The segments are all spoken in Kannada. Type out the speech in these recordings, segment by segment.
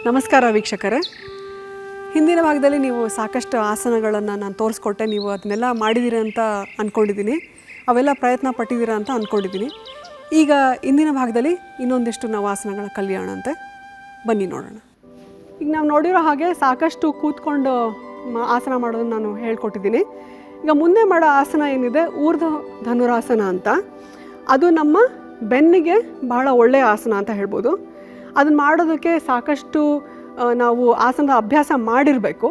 ನಮಸ್ಕಾರ ವೀಕ್ಷಕರೇ. ಹಿಂದಿನ ಭಾಗದಲ್ಲಿ ನೀವು ಸಾಕಷ್ಟು ಆಸನಗಳನ್ನು ನಾನು ತೋರಿಸ್ಕೊಟ್ಟೆ. ನೀವು ಅದನ್ನೆಲ್ಲ ಮಾಡಿದ್ದೀರಿ ಅಂತ ಅಂದ್ಕೊಂಡಿದ್ದೀನಿ, ಅವೆಲ್ಲ ಪ್ರಯತ್ನ ಪಟ್ಟಿದ್ದೀರಾ ಅಂತ ಅಂದ್ಕೊಂಡಿದ್ದೀನಿ. ಈಗ ಇಂದಿನ ಭಾಗದಲ್ಲಿ ಇನ್ನೊಂದಿಷ್ಟು ನಾವು ಆಸನಗಳ ಕಲಿಯೋಣ ಅಂತೆ. ಬನ್ನಿ ನೋಡೋಣ. ಈಗ ನಾವು ನೋಡಿರೋ ಹಾಗೆ ಸಾಕಷ್ಟು ಕೂತ್ಕೊಂಡು ಆಸನ ಮಾಡೋದನ್ನು ನಾನು ಹೇಳ್ಕೊಟ್ಟಿದ್ದೀನಿ. ಈಗ ಮುಂದೆ ಮಾಡೋ ಆಸನ ಏನಿದೆ, ಊರ್ಧ್ವ ಧನುರಾಸನ ಅಂತ. ಅದು ನಮ್ಮ ಬೆನ್ನಿಗೆ ಬಹಳ ಒಳ್ಳೆಯ ಆಸನ ಅಂತ ಹೇಳ್ಬೋದು. ಅದನ್ನು ಮಾಡೋದಕ್ಕೆ ಸಾಕಷ್ಟು ನಾವು ಆಸನದ ಅಭ್ಯಾಸ ಮಾಡಿರಬೇಕು.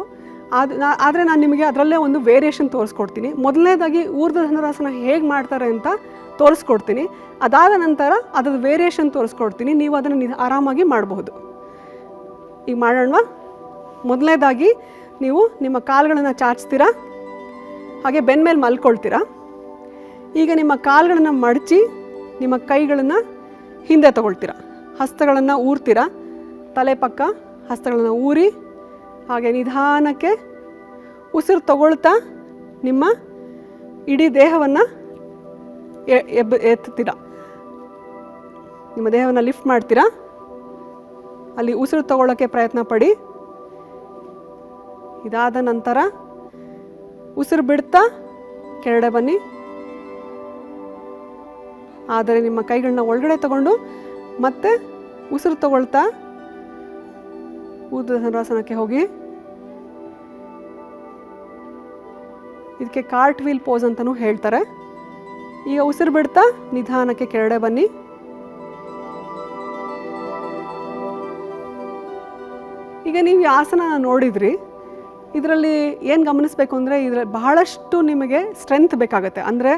ಆದರೆ ನಾನು ನಿಮಗೆ ಅದರಲ್ಲೇ ಒಂದು ವೇರಿಯೇಷನ್ ತೋರಿಸ್ಕೊಡ್ತೀನಿ. ಮೊದಲನೇದಾಗಿ ಊರ್ಧ್ವ ಧನುರಾಸನ ಹೇಗೆ ಮಾಡ್ತಾರೆ ಅಂತ ತೋರಿಸ್ಕೊಡ್ತೀನಿ. ಅದಾದ ನಂತರ ಅದರ ವೇರಿಯೇಷನ್ ತೋರಿಸ್ಕೊಡ್ತೀನಿ. ನೀವು ಅದನ್ನು ಆರಾಮಾಗಿ ಮಾಡಬಹುದು. ಈಗ ಮಾಡೋಣವಾ? ಮೊದಲನೇದಾಗಿ ನೀವು ನಿಮ್ಮ ಕಾಲುಗಳನ್ನು ಚಾಚ್ತೀರಾ, ಹಾಗೆ ಬೆನ್ನ ಮೇಲೆ ಮಲ್ಕೊಳ್ತೀರಾ. ಈಗ ನಿಮ್ಮ ಕಾಲುಗಳನ್ನು ಮಡಚಿ ನಿಮ್ಮ ಕೈಗಳನ್ನು ಹಿಂದೆ ತಗೊಳ್ತೀರಾ, ಹಸ್ತಗಳನ್ನು ಊರ್ತೀರಾ, ತಲೆ ಪಕ್ಕ ಹಸ್ತಗಳನ್ನು ಊರಿ ಹಾಗೆ ನಿಧಾನಕ್ಕೆ ಉಸಿರು ತಗೊಳ್ತಾ ನಿಮ್ಮ ಇಡೀ ದೇಹವನ್ನು ಎತ್ತೀರಾ. ನಿಮ್ಮ ದೇಹವನ್ನು ಲಿಫ್ಟ್ ಮಾಡ್ತೀರಾ. ಅಲ್ಲಿ ಉಸಿರು ತಗೊಳ್ಳೋಕ್ಕೆ ಪ್ರಯತ್ನ ಪಡಿ. ಇದಾದ ನಂತರ ಉಸಿರು ಬಿಡ್ತಾ ಕೆಳಗಡೆ ಬನ್ನಿ. ಆದರೆ ನಿಮ್ಮ ಕೈಗಳನ್ನ ಒಳಗಡೆ ತಗೊಂಡು ಮತ್ತೆ ಉಸಿರು ತಗೊಳ್ತಾ ಊರ್ಧ್ವ ಧನುರಾಸನಕ್ಕೆ ಹೋಗಿ. ಇದಕ್ಕೆ ಕಾರ್ಟ್ ವೀಲ್ ಪೋಸ್ ಅಂತಲೂ ಹೇಳ್ತಾರೆ. ಈಗ ಉಸಿರು ಬಿಡ್ತಾ ನಿಧಾನಕ್ಕೆ ಕೆಳಗಡೆ ಬನ್ನಿ. ಈಗ ನೀವು ಈ ಆಸನ ನೋಡಿದ್ರಿ. ಇದರಲ್ಲಿ ಏನು ಗಮನಿಸಬೇಕು ಅಂದರೆ, ಇದರಲ್ಲಿ ಬಹಳಷ್ಟು ನಿಮಗೆ ಸ್ಟ್ರೆಂತ್ ಬೇಕಾಗುತ್ತೆ. ಅಂದರೆ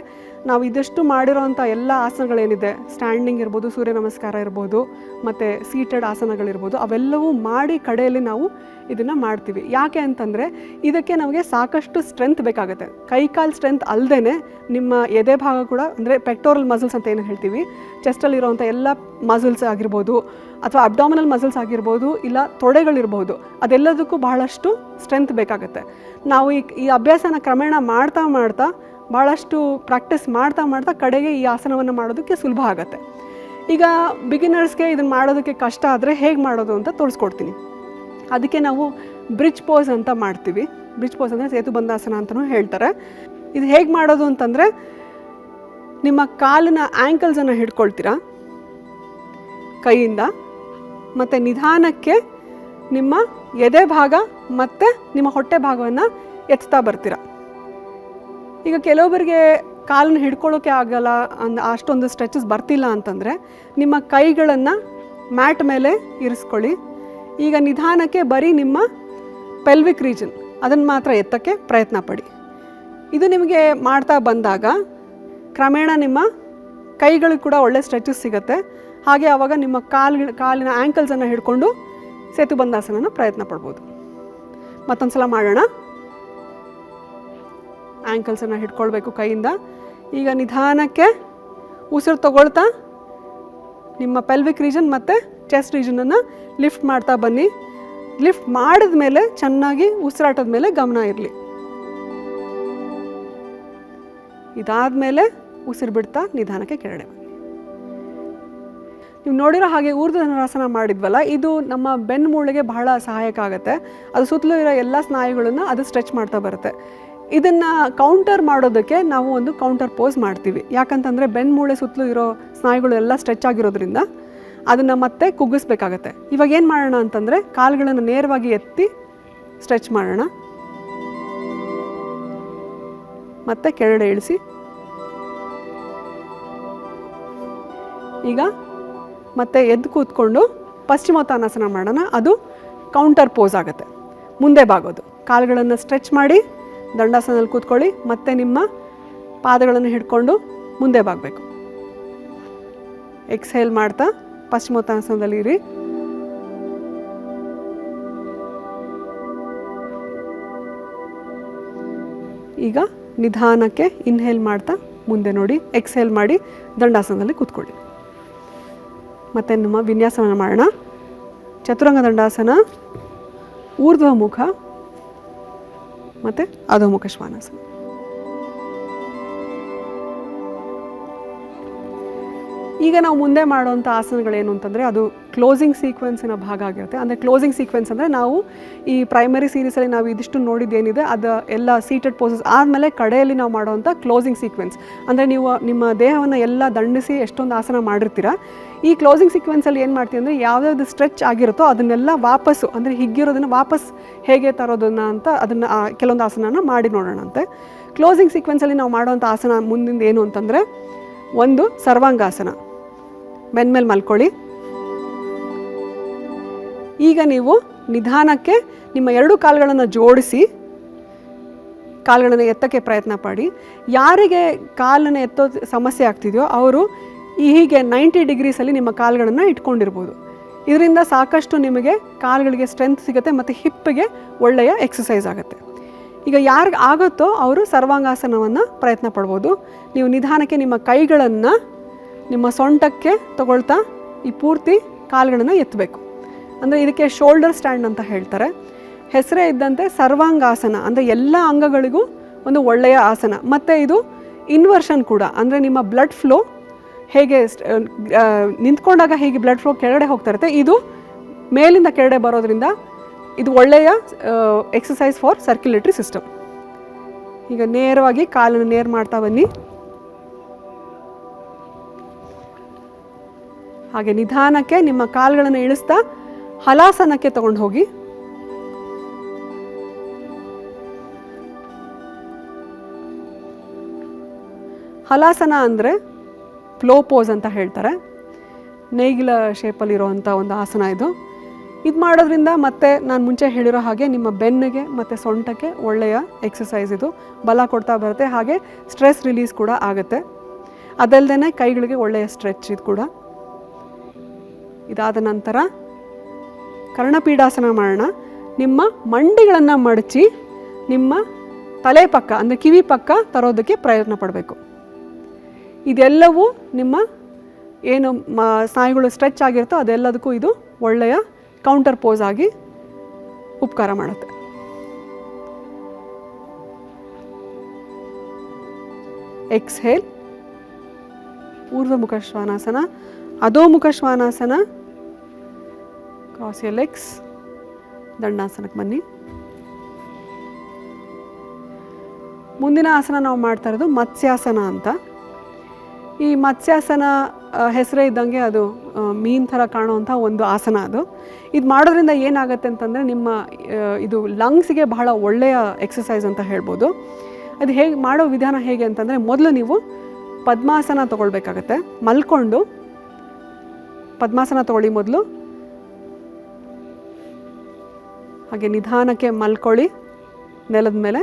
ನಾವು ಇದಷ್ಟು ಮಾಡಿರೋವಂಥ ಎಲ್ಲ ಆಸನಗಳೇನಿದೆ, ಸ್ಟ್ಯಾಂಡಿಂಗ್ ಇರ್ಬೋದು, ಸೂರ್ಯ ನಮಸ್ಕಾರ ಇರ್ಬೋದು, ಮತ್ತು ಸೀಟೆಡ್ ಆಸನಗಳಿರ್ಬೋದು, ಅವೆಲ್ಲವೂ ಮಾಡಿ ಕಡೆಯಲ್ಲಿ ನಾವು ಇದನ್ನು ಮಾಡ್ತೀವಿ. ಯಾಕೆ ಅಂತಂದರೆ ಇದಕ್ಕೆ ನಮಗೆ ಸಾಕಷ್ಟು ಸ್ಟ್ರೆಂತ್ ಬೇಕಾಗುತ್ತೆ. ಕೈಕಾಲು ಸ್ಟ್ರೆಂತ್ ಅಲ್ಲದೆ ನಿಮ್ಮ ಎದೆ ಭಾಗ ಕೂಡ, ಅಂದರೆ ಪೆಕ್ಟೋರಲ್ ಮಸಲ್ಸ್ ಅಂತ ಏನು ಹೇಳ್ತೀವಿ, ಚೆಸ್ಟಲ್ಲಿರೋವಂಥ ಎಲ್ಲ ಮಸಲ್ಸ್ ಆಗಿರ್ಬೋದು, ಅಥವಾ ಅಬ್ಡಾಮಿನಲ್ ಮಸಲ್ಸ್ ಆಗಿರ್ಬೋದು, ಇಲ್ಲ ತೊಡೆಗಳಿರ್ಬೋದು, ಅದೆಲ್ಲದಕ್ಕೂ ಬಹಳಷ್ಟು ಸ್ಟ್ರೆಂತ್ ಬೇಕಾಗುತ್ತೆ. ನಾವು ಈ ಅಭ್ಯಾಸನ ಕ್ರಮೇಣ ಮಾಡ್ತಾ ಮಾಡ್ತಾ, ಭಾಳಷ್ಟು ಪ್ರಾಕ್ಟೀಸ್ ಮಾಡ್ತಾ ಮಾಡ್ತಾ ಕಡೆಗೆ ಈ ಆಸನವನ್ನು ಮಾಡೋದಕ್ಕೆ ಸುಲಭ ಆಗುತ್ತೆ. ಈಗ ಬಿಗಿನರ್ಸ್ಗೆ ಇದನ್ನು ಮಾಡೋದಕ್ಕೆ ಕಷ್ಟ ಆದರೆ ಹೇಗೆ ಮಾಡೋದು ಅಂತ ತೋರಿಸ್ಕೊಡ್ತೀನಿ. ಅದಕ್ಕೆ ನಾವು ಬ್ರಿಡ್ಜ್ ಪೋಸ್ ಅಂತ ಮಾಡ್ತೀವಿ. ಬ್ರಿಡ್ಜ್ ಪೋಸ್ ಅಂದರೆ ಸೇತುಬಂಧಾಸನ ಅಂತಲೂ ಹೇಳ್ತಾರೆ. ಇದು ಹೇಗೆ ಮಾಡೋದು ಅಂತಂದರೆ, ನಿಮ್ಮ ಕಾಲಿನ ಆ್ಯಂಕಲ್ಸನ್ನು ಹಿಡ್ಕೊಳ್ತೀರಾ ಕೈಯಿಂದ, ಮತ್ತು ನಿಧಾನಕ್ಕೆ ನಿಮ್ಮ ಎದೆ ಭಾಗ ಮತ್ತು ನಿಮ್ಮ ಹೊಟ್ಟೆ ಭಾಗವನ್ನು ಎತ್ತಾ ಬರ್ತೀರಾ. ಈಗ ಕೆಲವೊಬ್ಬರಿಗೆ ಕಾಲನ್ನು ಹಿಡ್ಕೊಳ್ಳೋಕೆ ಆಗಲ್ಲ, ಅಷ್ಟೊಂದು ಸ್ಟ್ರೆಚಸ್ ಬರ್ತಿಲ್ಲ ಅಂತಂದರೆ ನಿಮ್ಮ ಕೈಗಳನ್ನು ಮ್ಯಾಟ್ ಮೇಲೆ ಇರಿಸ್ಕೊಳ್ಳಿ. ಈಗ ನಿಧಾನಕ್ಕೆ ಬರೀ ನಿಮ್ಮ ಪೆಲ್ವಿಕ್ ರೀಜನ್ ಅದನ್ನು ಮಾತ್ರ ಎತ್ತಕ್ಕೆ ಪ್ರಯತ್ನ ಪಡಿ. ಇದು ನಿಮಗೆ ಮಾಡ್ತಾ ಬಂದಾಗ ಕ್ರಮೇಣ ನಿಮ್ಮ ಕೈಗಳಿಗೆ ಕೂಡ ಒಳ್ಳೆ ಸ್ಟ್ರೆಚಸ್ ಸಿಗುತ್ತೆ. ಹಾಗೆ ಆವಾಗ ನಿಮ್ಮ ಕಾಲಿನ ಆ್ಯಂಕಲ್ಸನ್ನು ಹಿಡ್ಕೊಂಡು ಸೇತುಬಂಧಾಸನ ಪ್ರಯತ್ನ ಪಡ್ಬೋದು. ಮತ್ತೊಂದು ಸಲ ಮಾಡೋಣ. ಆ್ಯಂಕಲ್ಸನ್ನು ಹಿಡ್ಕೊಳ್ಬೇಕು ಕೈಯಿಂದ. ಈಗ ನಿಧಾನಕ್ಕೆ ಉಸಿರು ತಗೊಳ್ತಾ ನಿಮ್ಮ ಪೆಲ್ವಿಕ್ ರೀಜನ್ ಮತ್ತು ಚೆಸ್ಟ್ ರೀಜನನ್ನು ಲಿಫ್ಟ್ ಮಾಡ್ತಾ ಬನ್ನಿ. ಲಿಫ್ಟ್ ಮಾಡಿದ ಮೇಲೆ ಚೆನ್ನಾಗಿ ಉಸಿರಾಟದ ಮೇಲೆ ಗಮನ ಇರಲಿ. ಇದಾದ ಮೇಲೆ ಉಸಿರು ಬಿಡ್ತಾ ನಿಧಾನಕ್ಕೆ ಕೆಳಗಡೆ ಬನ್ನಿ. ನೀವು ನೋಡಿರೋ ಹಾಗೆ ಊರ್ಧ್ವ ಧನುರಾಸನ ಮಾಡಿದ್ವಲ್ಲ, ಇದು ನಮ್ಮ ಬೆನ್ನು ಮೂಳೆಗೆ ಬಹಳ ಸಹಾಯಕ ಆಗುತ್ತೆ. ಅದು ಸುತ್ತಲೂ ಇರೋ ಎಲ್ಲ ಸ್ನಾಯುಗಳನ್ನು ಅದು ಸ್ಟ್ರೆಚ್ ಮಾಡ್ತಾ ಬರುತ್ತೆ. ಇದನ್ನು ಕೌಂಟರ್ ಮಾಡೋದಕ್ಕೆ ನಾವು ಒಂದು ಕೌಂಟರ್ ಪೋಸ್ ಮಾಡ್ತೀವಿ. ಯಾಕಂತಂದರೆ ಬೆನ್ನು ಮೂಳೆ ಸುತ್ತಲೂ ಇರೋ ಸ್ನಾಯುಗಳು ಎಲ್ಲ ಸ್ಟ್ರೆಚ್ ಆಗಿರೋದ್ರಿಂದ ಅದನ್ನು ಮತ್ತೆ ಕುಗ್ಗಿಸ್ಬೇಕಾಗತ್ತೆ. ಇವಾಗ ಏನು ಮಾಡೋಣ ಅಂತಂದರೆ, ಕಾಲುಗಳನ್ನು ನೇರವಾಗಿ ಎತ್ತಿ ಸ್ಟ್ರೆಚ್ ಮಾಡೋಣ. ಮತ್ತೆ ಕೆಳಗಡೆ ಇಳಿಸಿ. ಈಗ ಮತ್ತೆ ಎದ್ದು ಕೂತ್ಕೊಂಡು ಪಶ್ಚಿಮೋತ್ತಾನಾಸನ ಮಾಡೋಣ. ಅದು ಕೌಂಟರ್ ಪೋಸ್ ಆಗುತ್ತೆ. ಮುಂದೆ ಬಾಗೋದು. ಕಾಲುಗಳನ್ನು ಸ್ಟ್ರೆಚ್ ಮಾಡಿ ದಂಡಾಸನದಲ್ಲಿ ಕೂತ್ಕೊಳ್ಳಿ. ಮತ್ತೆ ನಿಮ್ಮ ಪಾದಗಳನ್ನು ಹಿಡ್ಕೊಂಡು ಮುಂದೆ ಬಾಗಬೇಕು. ಎಕ್ಸ್ಹೇಲ್ ಮಾಡ್ತಾ ಪಶ್ಚಿಮೋತ್ತಾನಾಸನದಲ್ಲಿ ಇರಿ. ಈಗ ನಿಧಾನಕ್ಕೆ ಇನ್ಹೇಲ್ ಮಾಡ್ತಾ ಮುಂದೆ ನೋಡಿ. ಎಕ್ಸ್ಹೇಲ್ ಮಾಡಿ ದಂಡಾಸನದಲ್ಲಿ ಕೂತ್ಕೊಳ್ಳಿ. ಮತ್ತು ನಮ್ಮ ವಿನ್ಯಾಸವನ್ನು ಮಾಡೋಣ. ಚತುರಂಗ ದಂಡಾಸನ, ಊರ್ಧ್ವಮುಖ ಮತ್ತು ಅಧೋಮುಖ ಶ್ವಾನಾಸನ. ಈಗ ನಾವು ಮುಂದೆ ಮಾಡುವಂಥ ಆಸನಗಳೇನು ಅಂತಂದರೆ ಅದು ಕ್ಲೋಸಿಂಗ್ ಸೀಕ್ವೆನ್ಸಿನ ಭಾಗ ಆಗಿರುತ್ತೆ. ಅಂದರೆ ಕ್ಲೋಸಿಂಗ್ ಸೀಕ್ವೆನ್ಸ್ ಅಂದರೆ ನಾವು ಈ ಪ್ರೈಮರಿ ಸೀರೀಸಲ್ಲಿ ನಾವು ಇದಿಷ್ಟು ನೋಡಿದ್ದೇನಿದೆ ಅದು ಎಲ್ಲ ಸೀಟೆಡ್ ಪೋಸಸ್ ಆದಮೇಲೆ ಕಡೆಯಲ್ಲಿ ನಾವು ಮಾಡುವಂಥ ಕ್ಲೋಸಿಂಗ್ ಸೀಕ್ವೆನ್ಸ್. ಅಂದರೆ ನೀವು ನಿಮ್ಮ ದೇಹವನ್ನು ಎಲ್ಲ ದಂಡಿಸಿ ಎಷ್ಟೊಂದು ಆಸನ ಮಾಡಿರ್ತೀರ. ಈ ಕ್ಲೋಸಿಂಗ್ ಸೀಕ್ವೆನ್ಸಲ್ಲಿ ಏನು ಮಾಡ್ತೀವಿ ಅಂದರೆ ಯಾವ್ಯಾವುದು ಸ್ಟ್ರೆಚ್ ಆಗಿರುತ್ತೋ ಅದನ್ನೆಲ್ಲ ವಾಪಸ್ಸು ಅಂದರೆ ಹಿಗ್ಗಿರೋದನ್ನು ವಾಪಸ್ ಹೇಗೆ ತರೋದನ್ನು ಅಂತ ಅದನ್ನು ಕೆಲವೊಂದು ಆಸನನ ಮಾಡಿ ನೋಡೋಣಂತೆ. ಕ್ಲೋಸಿಂಗ್ ಸೀಕ್ವೆನ್ಸಲ್ಲಿ ನಾವು ಮಾಡುವಂಥ ಆಸನ ಮುಂದಿಂದ ಏನು ಅಂತಂದರೆ, ಒಂದು ಸರ್ವಾಂಗಾಸನ. ಬೆನ್ಮೇಲೆ ಮಲ್ಕೊಳ್ಳಿ. ಈಗ ನೀವು ನಿಧಾನಕ್ಕೆ ನಿಮ್ಮ ಎರಡು ಕಾಲುಗಳನ್ನು ಜೋಡಿಸಿ ಕಾಲುಗಳನ್ನು ಎತ್ತಕ್ಕೆ ಪ್ರಯತ್ನ ಪಡಿ. ಯಾರಿಗೆ ಕಾಲನ್ನು ಎತ್ತೋ ಸಮಸ್ಯೆ ಆಗ್ತಿದೆಯೋ ಅವರು ಹೀಗೆ 90 ಡಿಗ್ರೀಸಲ್ಲಿ ನಿಮ್ಮ ಕಾಲುಗಳನ್ನು ಇಟ್ಕೊಂಡಿರ್ಬೋದು. ಇದರಿಂದ ಸಾಕಷ್ಟು ನಿಮಗೆ ಕಾಲುಗಳಿಗೆ ಸ್ಟ್ರೆಂತ್ ಸಿಗುತ್ತೆ ಮತ್ತು ಹಿಪ್ಪಿಗೆ ಒಳ್ಳೆಯ ಎಕ್ಸಸೈಸ್ ಆಗುತ್ತೆ. ಈಗ ಯಾರಿಗೆ ಆಗುತ್ತೋ ಅವರು ಸರ್ವಾಂಗಾಸನವನ್ನು ಪ್ರಯತ್ನ ಪಡ್ಬೋದು. ನೀವು ನಿಧಾನಕ್ಕೆ ನಿಮ್ಮ ಕೈಗಳನ್ನು ನಿಮ್ಮ ಸೊಂಟಕ್ಕೆ ತಗೊಳ್ತಾ ಈ ಪೂರ್ತಿ ಕಾಲುಗಳನ್ನು ಎತ್ತಬೇಕು. ಅಂದರೆ ಇದಕ್ಕೆ ಶೋಲ್ಡರ್ ಸ್ಟ್ಯಾಂಡ್ ಅಂತ ಹೇಳ್ತಾರೆ. ಹೆಸರೇ ಇದ್ದಂತೆ ಸರ್ವಾಂಗಾಸನ ಅಂದರೆ ಎಲ್ಲ ಅಂಗಗಳಿಗೂ ಒಂದು ಒಳ್ಳೆಯ ಆಸನ. ಮತ್ತು ಇದು ಇನ್ವರ್ಷನ್ ಕೂಡ, ಅಂದರೆ ನಿಮ್ಮ ಬ್ಲಡ್ ಫ್ಲೋ ಹೇಗೆ ನಿಂತ್ಕೊಂಡಾಗ ಹೇಗೆ ಬ್ಲಡ್ ಫ್ಲೋ ಕೆಳಗಡೆ ಹೋಗ್ತಾ ಇರುತ್ತೆ, ಇದು ಮೇಲಿಂದ ಕೆಳಗಡೆ ಬರೋದ್ರಿಂದ ಇದು ಒಳ್ಳೆಯ ಎಕ್ಸಸೈಸ್ ಫಾರ್ ಸರ್ಕ್ಯುಲೇಟರಿ ಸಿಸ್ಟಮ್. ಈಗ ನೇರವಾಗಿ ಕಾಲನ್ನು ನೇರ ಮಾಡ್ತಾ ಬನ್ನಿ. ಹಾಗೆ ನಿಧಾನಕ್ಕೆ ನಿಮ್ಮ ಕಾಲುಗಳನ್ನು ಇಳಿಸ್ತಾ ಹಲಾಸನಕ್ಕೆ ತಗೊಂಡು ಹೋಗಿ. ಹಲಾಸನ ಅಂದರೆ ಫ್ಲೋ ಪೋಸ್ ಅಂತ ಹೇಳ್ತಾರೆ. ನೇಗಿಲ ಶೇಪಲ್ಲಿರುವಂಥ ಒಂದು ಆಸನ ಇದು. ಇದು ಮಾಡೋದ್ರಿಂದ ಮತ್ತೆ ನಾನು ಮುಂಚೆ ಹೇಳಿರೋ ಹಾಗೆ ನಿಮ್ಮ ಬೆನ್ನಿಗೆ ಮತ್ತು ಸೊಂಟಕ್ಕೆ ಒಳ್ಳೆಯ ಎಕ್ಸಸೈಸ್, ಇದು ಬಲ ಕೊಡ್ತಾ ಬರುತ್ತೆ. ಹಾಗೆ ಸ್ಟ್ರೆಸ್ ರಿಲೀಸ್ ಕೂಡ ಆಗುತ್ತೆ. ಅದಲ್ಲದೆ ಕೈಗಳಿಗೆ ಒಳ್ಳೆಯ ಸ್ಟ್ರೆಚ್ ಇದು ಕೂಡ. ಇದಾದ ನಂತರ ಕರ್ಣಪೀಡಾಸನ ಮಾಡೋಣ. ನಿಮ್ಮ ಮಂಡಿಗಳನ್ನು ಮಡಚಿ ನಿಮ್ಮ ತಲೆ ಪಕ್ಕ ಅಂದರೆ ಕಿವಿ ಪಕ್ಕ ತರೋದಕ್ಕೆ ಪ್ರಯತ್ನ ಪಡಬೇಕು. ಇದೆಲ್ಲವೂ ನಿಮ್ಮ ಏನು ಸ್ನಾಯುಗಳು ಸ್ಟ್ರೆಚ್ ಆಗಿರುತ್ತೋ ಅದೆಲ್ಲದಕ್ಕೂ ಇದು ಒಳ್ಳೆಯ ಕೌಂಟರ್ ಪೋಸ್ ಆಗಿ ಉಪಕಾರ ಮಾಡುತ್ತೆ. ಎಕ್ಸ್ಹೇಲ್, ಊರ್ಧ್ವಮುಖ ಶ್ವಾನಾಸನ, ಅಧೋಮುಖ ಶ್ವಾನಾಸನ, ಕ್ರಾಸ್ ಯರ್ ಲೆಗ್ಸ್, ದಂಡಾಸನಕ್ಕೆ ಬನ್ನಿ. ಮುಂದಿನ ಆಸನ ನಾವು ಮಾಡ್ತಾ ಇರೋದು ಮತ್ಸ್ಯಾಸನ ಅಂತ. ಈ ಮತ್ಸ್ಯಾಸನ ಹೆಸರೇ ಇದ್ದಂಗೆ ಅದು ಮೀನು ಥರ ಕಾಣುವಂಥ ಒಂದು ಆಸನ ಅದು. ಇದು ಮಾಡೋದ್ರಿಂದ ಏನಾಗುತ್ತೆ ಅಂತಂದರೆ ನಿಮ್ಮ ಇದು ಲಂಗ್ಸಿಗೆ ಬಹಳ ಒಳ್ಳೆಯ ಎಕ್ಸಸೈಸ್ ಅಂತ ಹೇಳ್ಬೋದು. ಅದು ಹೇಗೆ ಮಾಡೋ ವಿಧಾನ ಹೇಗೆ ಅಂತಂದರೆ, ಮೊದಲು ನೀವು ಪದ್ಮಾಸನ ತೊಗೊಳ್ಬೇಕಾಗತ್ತೆ. ಮಲ್ಕೊಂಡು ಪದ್ಮಾಸನ ತೊಗೊಳ್ಳಿ ಮೊದಲು. ಹಾಗೆ ನಿಧಾನಕ್ಕೆ ಮಲ್ಕೊಳ್ಳಿ ನೆಲದ ಮೇಲೆ.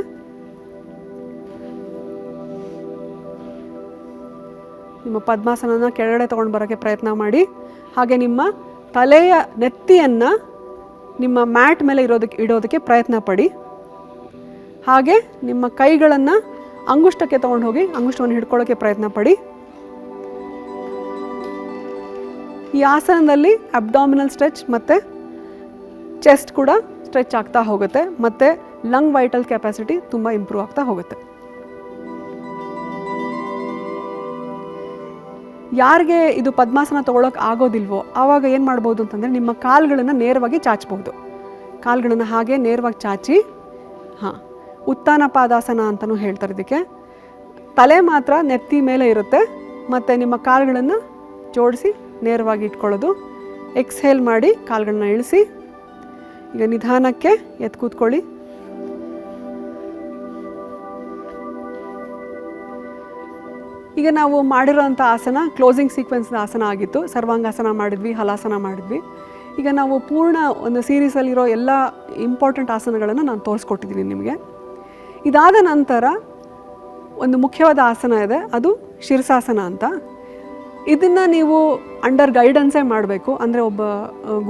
ನಿಮ್ಮ ಪದ್ಮಾಸನನ ಕೆಳಗಡೆ ತೊಗೊಂಡು ಬರೋಕ್ಕೆ ಪ್ರಯತ್ನ ಮಾಡಿ. ಹಾಗೆ ನಿಮ್ಮ ತಲೆಯ ನೆತ್ತಿಯನ್ನು ನಿಮ್ಮ ಮ್ಯಾಟ್ ಮೇಲೆ ಇಡೋದಕ್ಕೆ ಪ್ರಯತ್ನ ಪಡಿ. ಹಾಗೆ ನಿಮ್ಮ ಕೈಗಳನ್ನು ಅಂಗುಷ್ಟಕ್ಕೆ ತೊಗೊಂಡು ಹೋಗಿ ಅಂಗುಷ್ಟವನ್ನು ಹಿಡ್ಕೊಳ್ಳೋಕ್ಕೆ ಪ್ರಯತ್ನ ಪಡಿ. ಈ ಆಸನದಲ್ಲಿ ಅಬ್ಡಾಮಿನಲ್ ಸ್ಟ್ರೆಚ್ ಮತ್ತು ಚೆಸ್ಟ್ ಕೂಡ ಸ್ಟ್ರೆಚ್ ಆಗ್ತಾ ಹೋಗುತ್ತೆ ಮತ್ತು ಲಂಗ್ ವೈಟಲ್ ಕೆಪಾಸಿಟಿ ತುಂಬ ಇಂಪ್ರೂವ್ ಆಗ್ತಾ ಹೋಗುತ್ತೆ. ಯಾರಿಗೆ ಇದು ಪದ್ಮಾಸನ ತೊಗೊಳಕ್ಕೆ ಆಗೋದಿಲ್ವೋ ಆವಾಗ ಏನು ಮಾಡ್ಬೋದು ಅಂತಂದರೆ, ನಿಮ್ಮ ಕಾಲುಗಳನ್ನು ನೇರವಾಗಿ ಚಾಚಬಹುದು. ಕಾಲುಗಳನ್ನು ಹಾಗೆ ನೇರವಾಗಿ ಚಾಚಿ, ಉತ್ಥಾನ ಪಾದಾಸನ ಅಂತಲೂ ಹೇಳ್ತಾರೆ ಇದಕ್ಕೆ. ತಲೆ ಮಾತ್ರ ನೆತ್ತಿ ಮೇಲೆ ಇರುತ್ತೆ ಮತ್ತು ನಿಮ್ಮ ಕಾಲುಗಳನ್ನು ಜೋಡಿಸಿ ನೇರವಾಗಿ ಇಟ್ಕೊಳ್ಳೋದು. ಎಕ್ಸ್ಹೇಲ್ ಮಾಡಿ ಕಾಲುಗಳನ್ನ ಇಳಿಸಿ. ಈಗ ನಿಧಾನಕ್ಕೆ ಎದ್ದು ಕೂತ್ಕೊಳ್ಳಿ. ಈಗ ನಾವು ಮಾಡಿರೋಂಥ ಆಸನ ಕ್ಲೋಸಿಂಗ್ ಸೀಕ್ವೆನ್ಸ್ನ ಆಸನ ಆಗಿತ್ತು. ಸರ್ವಾಂಗಾಸನ ಮಾಡಿದ್ವಿ, ಹಲಾಸನ ಮಾಡಿದ್ವಿ. ಈಗ ನಾವು ಪೂರ್ಣ ಒಂದು ಸೀರೀಸಲ್ಲಿರೋ ಎಲ್ಲ ಇಂಪಾರ್ಟೆಂಟ್ ಆಸನಗಳನ್ನು ನಾನು ತೋರಿಸ್ಕೊಟ್ಟಿದ್ದೀನಿ ನಿಮಗೆ. ಇದಾದ ನಂತರ ಒಂದು ಮುಖ್ಯವಾದ ಆಸನ ಇದೆ, ಅದು ಶಿರ್ಸಾಸನ ಅಂತ. ಇದನ್ನು ನೀವು ಅಂಡರ್ ಗೈಡೆನ್ಸೇ ಮಾಡಬೇಕು. ಅಂದರೆ ಒಬ್ಬ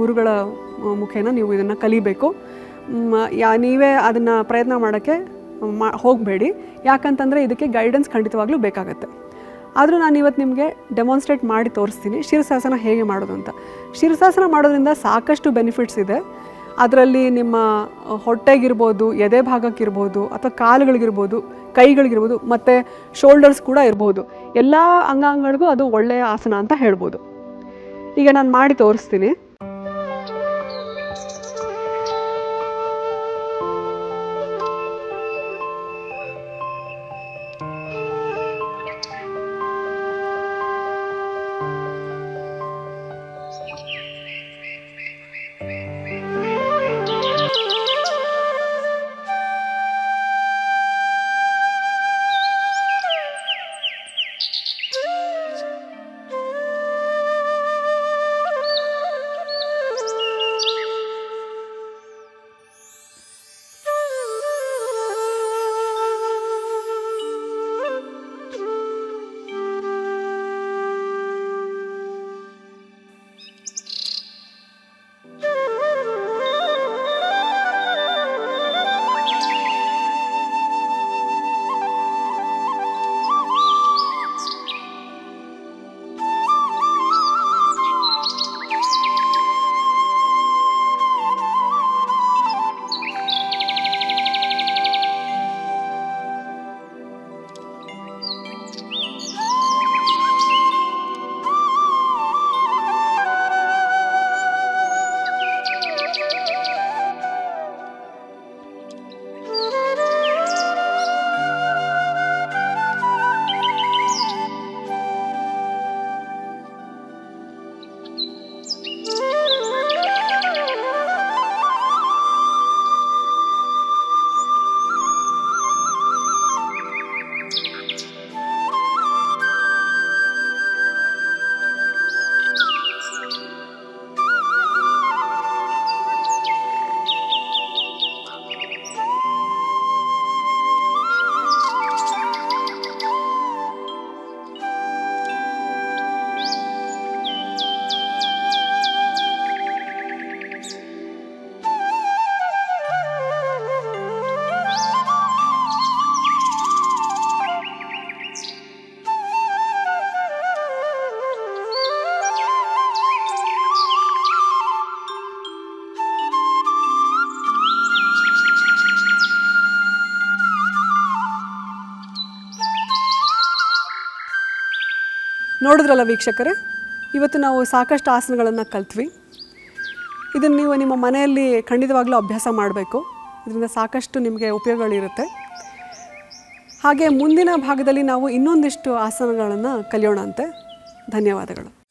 ಗುರುಗಳ ಮುಖೇನ ನೀವು ಇದನ್ನು ಕಲಿಬೇಕು. ನೀವೇ ಅದನ್ನು ಪ್ರಯತ್ನ ಮಾಡೋಕ್ಕೆ ಹೋಗಬೇಡಿ. ಯಾಕಂತಂದರೆ ಇದಕ್ಕೆ ಗೈಡೆನ್ಸ್ ಖಂಡಿತವಾಗ್ಲೂ ಬೇಕಾಗತ್ತೆ. ಆದರೂ ನಾನು ಇವತ್ತು ನಿಮಗೆ ಡೆಮಾನ್ಸ್ಟ್ರೇಟ್ ಮಾಡಿ ತೋರಿಸ್ತೀನಿ ಶಿರ್ಸಾಸನ ಹೇಗೆ ಮಾಡೋದು ಅಂತ. ಶಿರ್ಸಾಸನ ಮಾಡೋದ್ರಿಂದ ಸಾಕಷ್ಟು ಬೆನಿಫಿಟ್ಸ್ ಇದೆ. ಅದರಲ್ಲಿ ನಿಮ್ಮ ಹೊಟ್ಟೆಗಿರ್ಬೋದು, ಎದೆ ಭಾಗಕ್ಕಿರ್ಬೋದು, ಅಥವಾ ಕಾಲುಗಳಿಗಿರ್ಬೋದು, ಕೈಗಳಿಗಿರ್ಬೋದು, ಮತ್ತು ಶೋಲ್ಡರ್ಸ್ ಕೂಡ ಇರ್ಬೋದು. ಎಲ್ಲ ಅಂಗಾಂಗಗಳಿಗೂ ಅದು ಒಳ್ಳೆಯ ಆಸನ ಅಂತ ಹೇಳ್ಬೋದು. ಈಗ ನಾನು ಮಾಡಿ ತೋರಿಸ್ತೀನಿ. ನೋಡಿದ್ರಲ್ಲ ವೀಕ್ಷಕರೇ, ಇವತ್ತು ನಾವು ಸಾಕಷ್ಟು ಆಸನಗಳನ್ನು ಕಲ್ತ್ವಿ. ಇದನ್ನು ನೀವು ನಿಮ್ಮ ಮನೆಯಲ್ಲಿ ಖಂಡಿತವಾಗ್ಲೂ ಅಭ್ಯಾಸ ಮಾಡಬೇಕು. ಇದರಿಂದ ಸಾಕಷ್ಟು ನಿಮಗೆ ಉಪಯೋಗಗಳಿರುತ್ತೆ. ಹಾಗೆ ಮುಂದಿನ ಭಾಗದಲ್ಲಿ ನಾವು ಇನ್ನೊಂದಿಷ್ಟು ಆಸನಗಳನ್ನು ಕಲಿಯೋಣ ಅಂತೆ. ಧನ್ಯವಾದಗಳು.